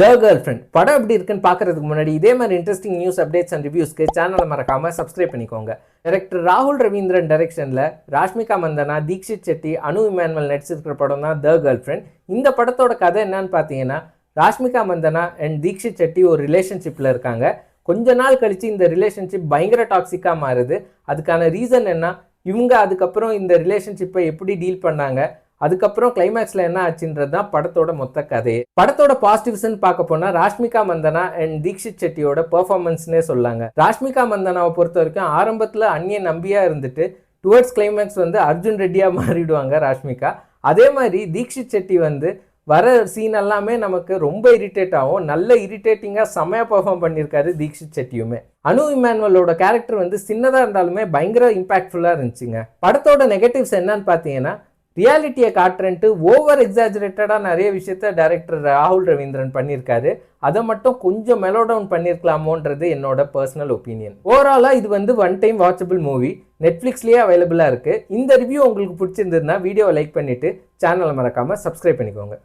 The girl friend படம் எப்படி இருக்குன்னு பார்க்கறதுக்கு முன்னாடி இதே மாதிரி இன்ட்ரெஸ்டிங் நியூஸ் அப்டேட்ஸ் அண்ட் ரிவ்யூஸ்க்கு சேனலை மறக்காம சப்ஸ்கிரைப் பண்ணிக்கோங்க. டைரக்டர் ராகுல் ரவீந்திரன் டைரக்ஷனில் ராஷ்மிகா மந்தனா, தீக்ஷித் செட்டி, அனு இமானுவல் நடிச்சிருக்கிற படம் தான் த கேர்ள் ஃப்ரெண்ட். இந்த படத்தோட கதை என்னன்னு பார்த்தீங்கன்னா, ராஷ்மிகா மந்தனா அண்ட் தீக்ஷித் செட்டி ஒரு ரிலேஷன்ஷிப்பில் இருக்காங்க. கொஞ்ச நாள் கழித்து இந்த ரிலேஷன்ஷிப் பயங்கர டாக்ஸிக்காக மாறுது. அதுக்கான ரீசன் என்ன, இவங்க அதுக்கப்புறம் இந்த ரிலேஷன்ஷிப்பை எப்படி டீல் பண்ணாங்க, அதுக்கப்புறம் கிளைமேக்ஸ்ல என்ன ஆச்சுன்றது தான் படத்தோட மொத்த கதையே. படத்தோட பாசிட்டிவ்ஸ்ன்னு பார்க்க போனா ராஷ்மிகா மந்தனா அண்ட் தீக்ஷித் செட்டியோட பெர்ஃபார்மன்ஸ்னே சொல்லாங்க. ராஷ்மிகா மந்தனாவை பொறுத்த வரைக்கும் ஆரம்பத்தில் அந்நிய நம்பியா இருந்துட்டு டுவர்ட்ஸ் கிளைமேக்ஸ் அர்ஜுன் ரெட்டியா மாறிடுவாங்க ராஷ்மிகா. அதே மாதிரி தீக்ஷித் செட்டி வர சீன் எல்லாமே நமக்கு ரொம்ப இரிட்டேட் ஆகும். நல்ல இரிட்டேட்டிங்காக செமையா பெர்ஃபார்ம் பண்ணியிருக்காரு தீக்ஷித் செட்டியுமே. அனு இமானுவலோட கேரக்டர் சின்னதாக இருந்தாலுமே பயங்கர இம்பாக்ட்ஃபுல்லாக இருந்துச்சுங்க. படத்தோட நெகட்டிவ்ஸ் என்னன்னு பார்த்தீங்கன்னா, ரியாலிட்டியை காட்டுறேன்ட்டு ஓவர் எக்ஸாஜரேட்டடாக நிறைய விஷயத்த டைரக்டர் ராகுல் ரவீந்திரன் பண்ணியிருக்காரு. அதை மட்டும் கொஞ்சம் மெலோ டவுன் பண்ணியிருக்கலாமோன்றது என்னோட பர்சனல் ஒப்பீனியன். ஓவராலாக இது ஒன் டைம் வாட்சபிள் மூவி. நெட்ஃப்ளிக்ஸ்லேயே அவைலபிளாக இருக்குது. இந்த ரிவ்யூ உங்களுக்கு பிடிச்சிருந்ததுன்னா வீடியோவை லைக் பண்ணிவிட்டு சேனலை மறக்காமல் சப்ஸ்கிரைப் பண்ணிக்கோங்க.